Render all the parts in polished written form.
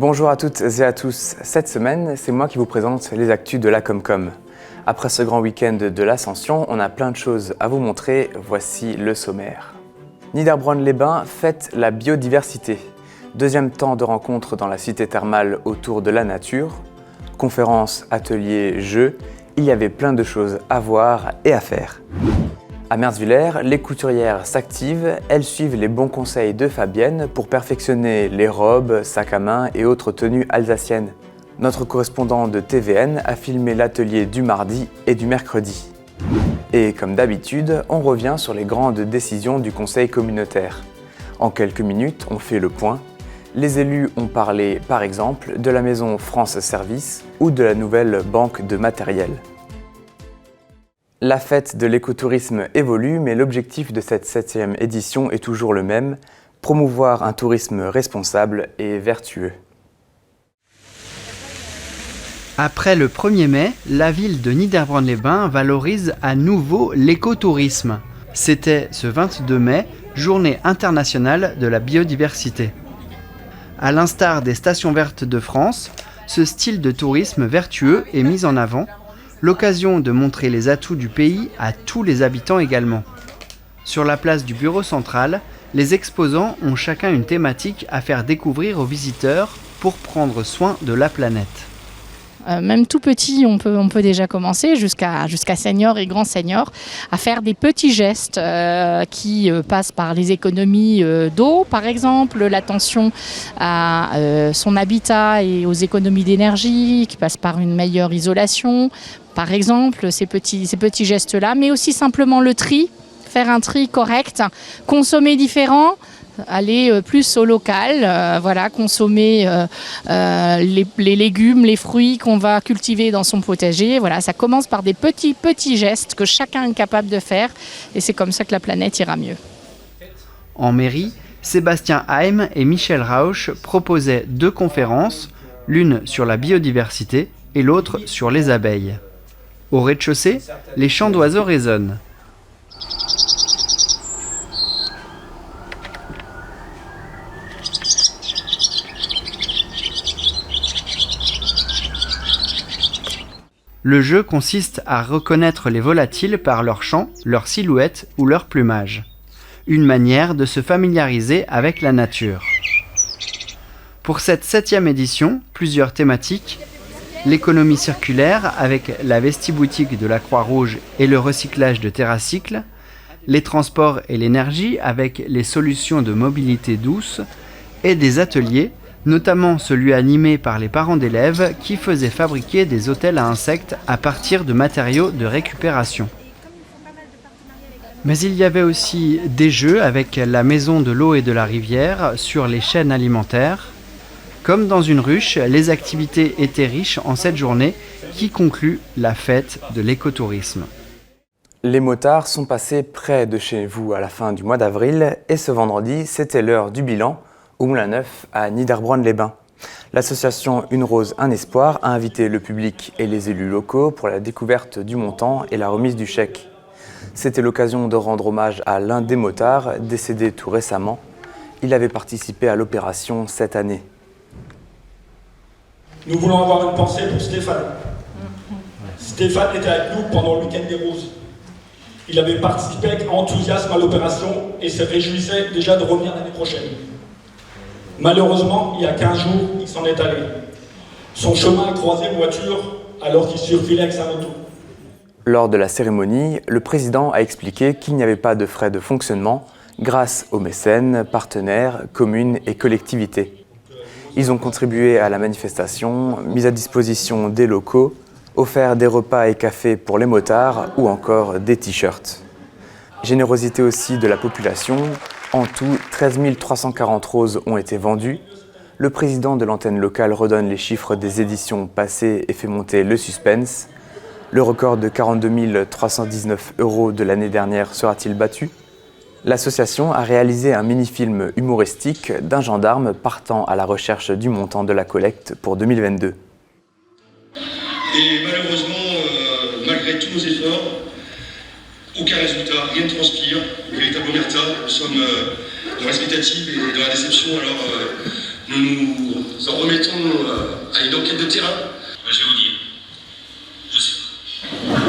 Bonjour à toutes et à tous. Cette semaine, c'est moi qui vous présente les actus de la Comcom. Après ce grand week-end de l'Ascension, on a plein de choses à vous montrer. Voici le sommaire. Niederbronn-les-Bains fête la biodiversité. Deuxième temps de rencontre dans la cité thermale autour de la nature. Conférences, ateliers, jeux. Il y avait plein de choses à voir et à faire. À Merswiller, les couturières s'activent, elles suivent les bons conseils de Fabienne pour perfectionner les robes, sacs à main et autres tenues alsaciennes. Notre correspondant de TVN a filmé l'atelier du mardi et du mercredi. Et comme d'habitude, on revient sur les grandes décisions du conseil communautaire. En quelques minutes, on fait le point. Les élus ont parlé, par exemple, de la maison France Service ou de la nouvelle banque de matériel. La fête de l'écotourisme évolue, mais l'objectif de cette 7e édition est toujours le même, promouvoir un tourisme responsable et vertueux. Après le 1er mai, la ville de Niederbronn-les-Bains valorise à nouveau l'écotourisme. C'était ce 22 mai, journée internationale de la biodiversité. À l'instar des stations vertes de France, ce style de tourisme vertueux est mis en avant, l'occasion de montrer les atouts du pays à tous les habitants également. Sur la place du bureau central, les exposants ont chacun une thématique à faire découvrir aux visiteurs pour prendre soin de la planète. Même tout petit, on peut déjà commencer jusqu'à senior et grand senior à faire des petits gestes qui passent par les économies d'eau, par exemple, l'attention à son habitat et aux économies d'énergie, qui passent par une meilleure isolation, par exemple, ces petits gestes-là, mais aussi simplement le tri, faire un tri correct, consommer différent. Aller plus au local, consommer les légumes, les fruits qu'on va cultiver dans son potager. Voilà, ça commence par des petits gestes que chacun est capable de faire et c'est comme ça que la planète ira mieux. En mairie, Sébastien Heim et Michel Rauch proposaient 2 conférences, l'une sur la biodiversité et l'autre sur les abeilles. Au rez-de-chaussée, les chants d'oiseaux résonnent. Le jeu consiste à reconnaître les volatiles par leur chant, leur silhouette ou leur plumage. Une manière de se familiariser avec la nature. Pour cette 7e édition, plusieurs thématiques. L'économie circulaire avec la vestiboutique de la Croix-Rouge et le recyclage de TerraCycle. Les transports et l'énergie avec les solutions de mobilité douce. Et des ateliers, notamment celui animé par les parents d'élèves qui faisaient fabriquer des hôtels à insectes à partir de matériaux de récupération. Mais il y avait aussi des jeux avec la maison de l'eau et de la rivière sur les chaînes alimentaires. Comme dans une ruche, les activités étaient riches en cette journée qui conclut la fête de l'écotourisme. Les motards sont passés près de chez vous à la fin du mois d'avril et ce vendredi, c'était l'heure du bilan au Moulin Neuf à Niederbronn-les-Bains. L'association Une Rose, un Espoir a invité le public et les élus locaux pour la découverte du montant et la remise du chèque. C'était l'occasion de rendre hommage à l'un des motards, décédé tout récemment. Il avait participé à l'opération cette année. Nous voulons avoir une pensée pour Stéphane. Stéphane était avec nous pendant le week-end des Roses. Il avait participé avec enthousiasme à l'opération et se réjouissait déjà de revenir l'année prochaine. Malheureusement, il y a 15 jours, il s'en est allé. Son chemin a croisé une voiture alors qu'il circulait avec sa moto. Lors de la cérémonie, le président a expliqué qu'il n'y avait pas de frais de fonctionnement grâce aux mécènes, partenaires, communes et collectivités. Ils ont contribué à la manifestation, mis à disposition des locaux, offert des repas et cafés pour les motards ou encore des t-shirts. Générosité aussi de la population. En tout, 13 340 roses ont été vendues. Le président de l'antenne locale redonne les chiffres des éditions passées et fait monter le suspense. Le record de 42 319 € de l'année dernière sera-t-il battu ? L'association a réalisé un mini-film humoristique d'un gendarme partant à la recherche du montant de la collecte pour 2022. Et malheureusement, malgré tous nos efforts, aucun résultat, rien ne transpire, une véritable omerta. Nous sommes dans l'expectative et dans la déception. Alors, Nous nous en remettons à une enquête de terrain. Je vais vous dire, je sais pas.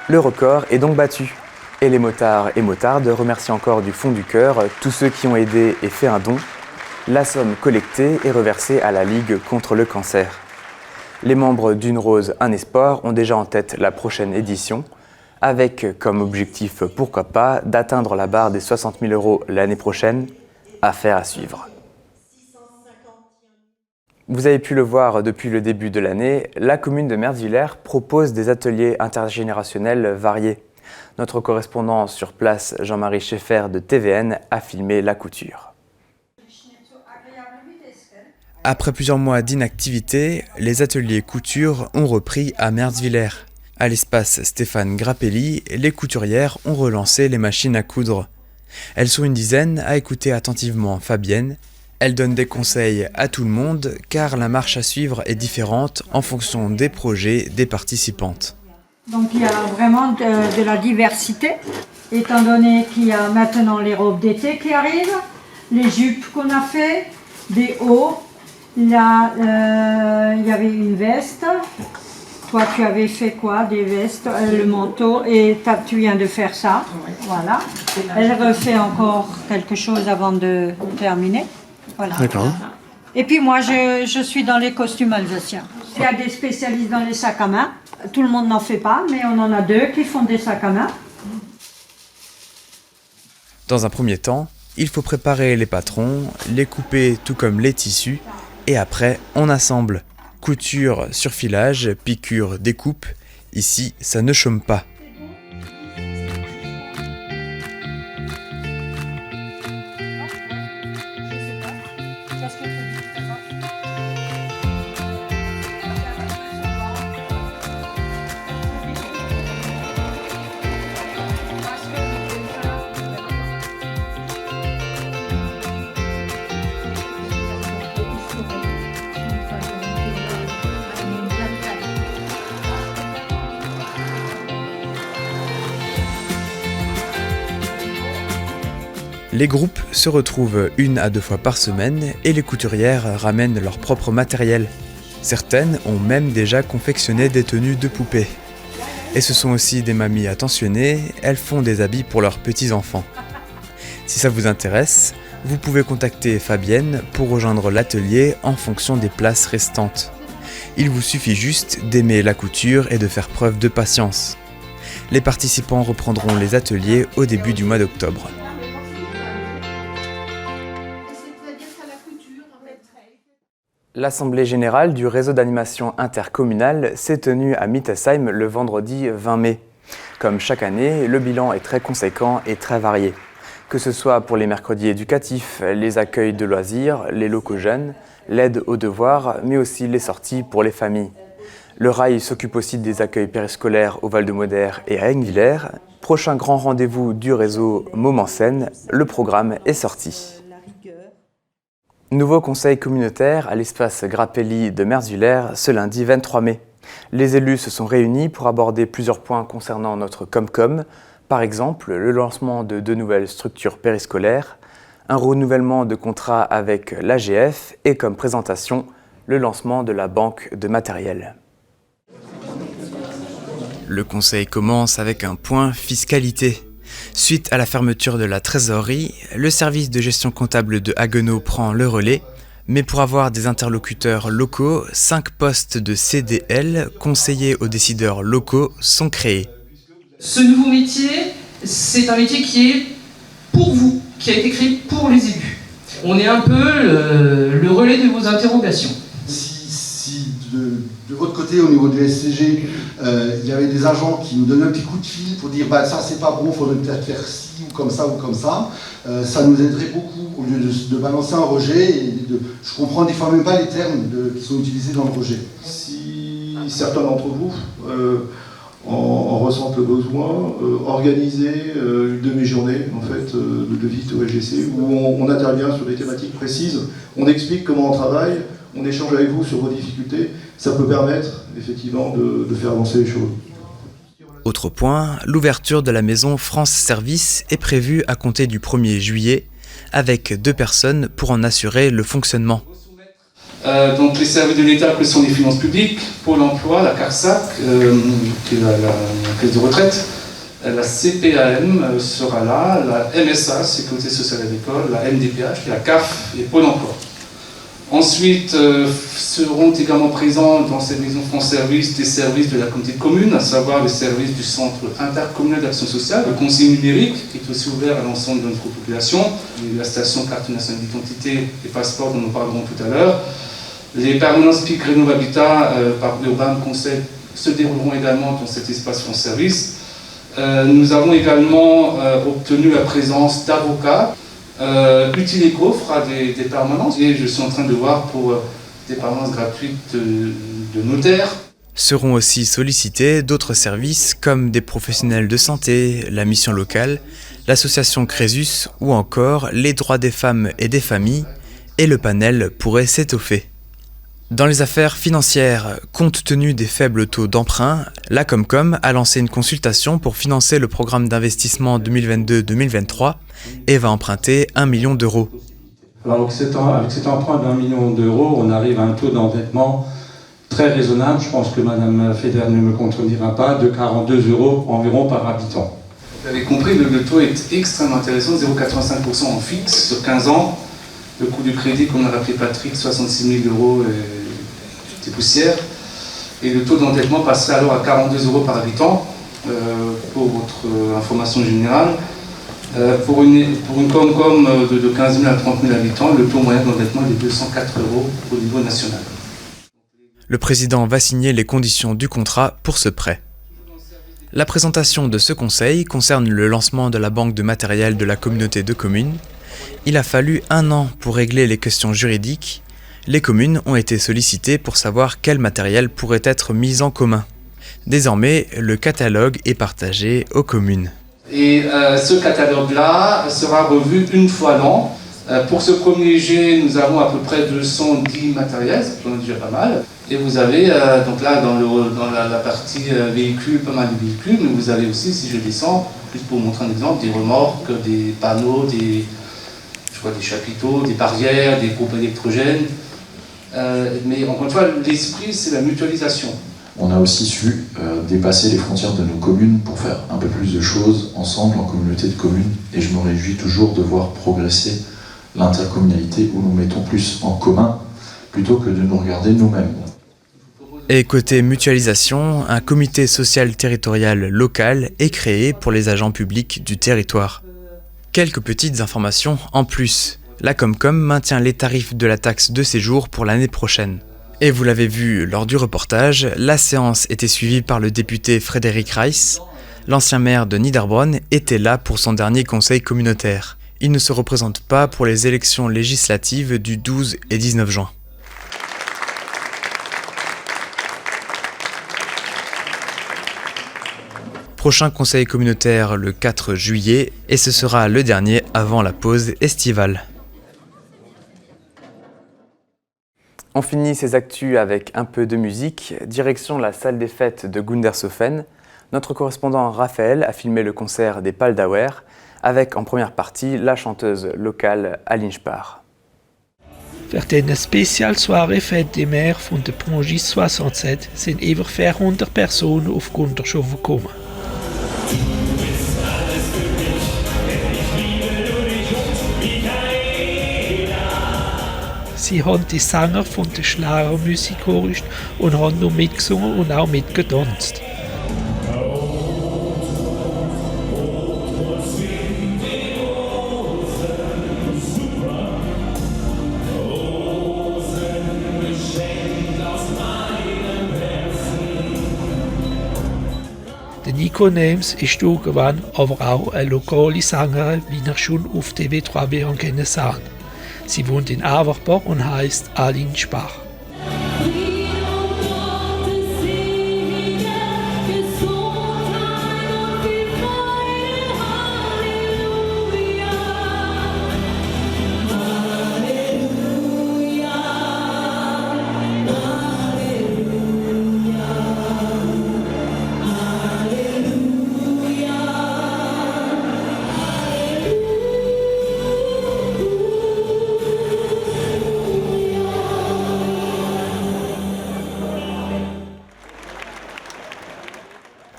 Le record est donc battu. Et les motards et motardes remercient encore du fond du cœur tous ceux qui ont aidé et fait un don. La somme collectée est reversée à la Ligue contre le cancer. Les membres d'Une Rose, un espoir ont déjà en tête la prochaine édition, avec comme objectif, pourquoi pas, d'atteindre la barre des 60 000 € l'année prochaine. Affaire à suivre. Vous avez pu le voir depuis le début de l'année, la commune de Merzwiller propose des ateliers intergénérationnels variés. Notre correspondant sur place, Jean-Marie Schaeffer de TVN, a filmé la couture. Après plusieurs mois d'inactivité, les ateliers couture ont repris à Merzwiller. À l'espace Stéphane Grappelli, les couturières ont relancé les machines à coudre. Elles sont une dizaine à écouter attentivement Fabienne. Elle donne des conseils à tout le monde car la marche à suivre est différente en fonction des projets des participantes. Donc il y a vraiment de la diversité, étant donné qu'il y a maintenant les robes d'été qui arrivent, les jupes qu'on a fait, des hauts, là il y avait une veste. Toi, tu avais fait quoi? Des vestes, le manteau, et tu viens de faire ça. Voilà. Elle refait encore quelque chose avant de terminer. Voilà. D'accord. Et puis moi, je suis dans les costumes alsaciens. Il y a des spécialistes dans les sacs à main. Tout le monde n'en fait pas, mais on en a 2 qui font des sacs à main. Dans un premier temps, il faut préparer les patrons, les couper tout comme les tissus, et après, on assemble. Couture, surfilage, piqûre, découpe. Ici, ça ne chôme pas. Les groupes se retrouvent 1 à 2 fois par semaine et les couturières ramènent leur propre matériel. Certaines ont même déjà confectionné des tenues de poupées. Et ce sont aussi des mamies attentionnées, elles font des habits pour leurs petits-enfants. Si ça vous intéresse, vous pouvez contacter Fabienne pour rejoindre l'atelier en fonction des places restantes. Il vous suffit juste d'aimer la couture et de faire preuve de patience. Les participants reprendront les ateliers au début du mois d'octobre. L'Assemblée générale du réseau d'animation intercommunale s'est tenue à Mittesheim le vendredi 20 mai. Comme chaque année, le bilan est très conséquent et très varié. Que ce soit pour les mercredis éducatifs, les accueils de loisirs, les locaux jeunes, l'aide aux devoirs, mais aussi les sorties pour les familles. Le rail s'occupe aussi des accueils périscolaires au Val-de-Moder et à Enghiller. Prochain grand rendez-vous du réseau Moment-Scène, le programme est sorti. Nouveau conseil communautaire à l'espace Grappelli de Merzwiller ce lundi 23 mai. Les élus se sont réunis pour aborder plusieurs points concernant notre Comcom, par exemple le lancement de 2 nouvelles structures périscolaires, un renouvellement de contrat avec l'AGF et comme présentation, le lancement de la banque de matériel. Le conseil commence avec un point fiscalité. Suite à la fermeture de la trésorerie, le service de gestion comptable de Haguenau prend le relais, mais pour avoir des interlocuteurs locaux, 5 postes de CDL, conseillers aux décideurs locaux, sont créés. Ce nouveau métier, c'est un métier qui est pour vous, qui a été créé pour les élus. On est un peu le relais de vos interrogations. Si De votre côté, au niveau du SCG, il y avait des agents qui nous donnaient un petit coup de fil pour dire ça c'est pas bon, il faudrait peut-être faire ci ou comme ça ou comme ça. Ça nous aiderait beaucoup au lieu de balancer un rejet. Je comprends des fois même pas les termes qui sont utilisés dans le rejet. Si certains d'entre vous en ressentent le besoin, organiser une demi-journée en fait, de visite au SGC où on intervient sur des thématiques précises, on explique comment on travaille, on échange avec vous sur vos difficultés, ça peut permettre effectivement de faire avancer les choses. Autre point, l'ouverture de la maison France Service est prévue à compter du 1er juillet, avec 2 personnes pour en assurer le fonctionnement. Donc les services de l'État que sont les finances publiques, Pôle emploi, la CARSAC, qui est la caisse de retraite, la CPAM sera là, la MSA, Sécurité sociale agricole, la MDPH, la CAF et Pôle emploi. Ensuite, seront également présents dans cette maison France Service des services de la communauté de communes, à savoir les services du Centre intercommunal d'action sociale, le conseil numérique, qui est aussi ouvert à l'ensemble de notre population, la station carte nationale d'identité et passeport dont nous parlerons tout à l'heure. Les permanences PIC Rénov-Habitat par le BAM Conseil se dérouleront également dans cet espace France Service. Nous avons également obtenu la présence d'avocats. Utileco fera des permanences et je suis en train de voir pour des permanences gratuites de notaires. Seront aussi sollicités d'autres services comme des professionnels de santé, la mission locale, l'association Crésus ou encore les droits des femmes et des familles, et le panel pourrait s'étoffer. Dans les affaires financières, compte tenu des faibles taux d'emprunt, la Comcom a lancé une consultation pour financer le programme d'investissement 2022-2023 et va emprunter 1 million d'euros. Alors avec cet emprunt d'1 million d'euros, on arrive à un taux d'endettement très raisonnable, je pense que Mme Feder ne me contredira pas, de 42 euros environ par habitant. Vous avez compris, le taux est extrêmement intéressant, 0,85% en fixe sur 15 ans. Le coût du crédit, comme l'a rappelé Patrick, 66 000 euros des poussières. Et le taux d'endettement passerait alors à 42 euros par habitant, pour votre information générale. Pour une Comcom de 15 000 à 30 000 habitants, le taux moyen d'endettement est de 204 euros au niveau national. Le président va signer les conditions du contrat pour ce prêt. La présentation de ce conseil concerne le lancement de la banque de matériel de la communauté de communes. Il a fallu 1 an pour régler les questions juridiques. Les communes ont été sollicitées pour savoir quel matériel pourrait être mis en commun. Désormais, le catalogue est partagé aux communes. Et ce catalogue-là sera revu une fois l'an. Pour ce premier jet, nous avons à peu près 210 matériels, c'est déjà pas mal. Et vous avez, donc là, dans la partie véhicules, pas mal de véhicules, mais vous avez aussi, si je descends, juste pour vous montrer un exemple, des remorques, des panneaux, des chapiteaux, des barrières, des groupes électrogènes. Mais encore une fois, l'esprit, c'est la mutualisation. On a aussi su dépasser les frontières de nos communes pour faire un peu plus de choses ensemble en communauté de communes. Et je me réjouis toujours de voir progresser l'intercommunalité où nous mettons plus en commun plutôt que de nous regarder nous-mêmes. Et côté mutualisation, un comité social territorial local est créé pour les agents publics du territoire. Quelques petites informations en plus. La Comcom maintient les tarifs de la taxe de séjour pour l'année prochaine. Et vous l'avez vu lors du reportage, la séance était suivie par le député Frédéric Reiss. L'ancien maire de Niederbronn était là pour son dernier conseil communautaire. Il ne se représente pas pour les élections législatives du 12 et 19 juin. Prochain conseil communautaire le 4 juillet et ce sera le dernier avant la pause estivale. On finit ces actus avec un peu de musique. Direction la salle des fêtes de Gundershofen. Notre correspondant Raphaël a filmé le concert des Paldauer avec en première partie la chanteuse locale Aline Spar. Für den Spezialsoirée Fête des Mères von der Prangis 67 sind über 400 Personen auf Gundershofen gekommen. Sie haben die Sänger von der Schlagermusik gehört und haben nur mitgesungen und auch mitgetanzt. Der Nico Nems ist irgendwann aber auch eine lokale Sängerin, wie ihr schon auf TV3 haben können sehen. Sie wohnt in Averbach und heißt Aline Spach.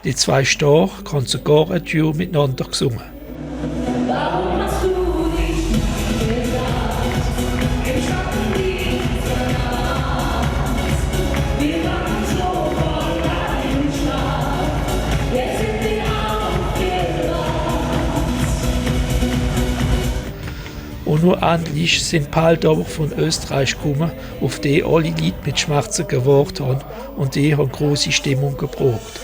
Die zwei Sterne haben sogar ein Duo miteinander gesungen. Und nur endlich sind bald aber von Österreich gekommen, auf die alle Leute mit Schmerzen gewartet haben und die haben große Stimmung gebraucht.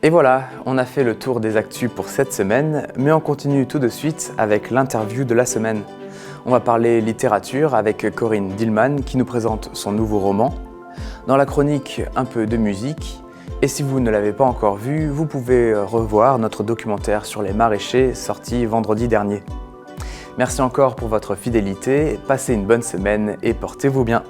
Et voilà, on a fait le tour des actus pour cette semaine, mais on continue tout de suite avec l'interview de la semaine. On va parler littérature avec Corinne Dillman qui nous présente son nouveau roman. Dans la chronique, un peu de musique. Et si vous ne l'avez pas encore vu, vous pouvez revoir notre documentaire sur les maraîchers sorti vendredi dernier. Merci encore pour votre fidélité, passez une bonne semaine et portez-vous bien.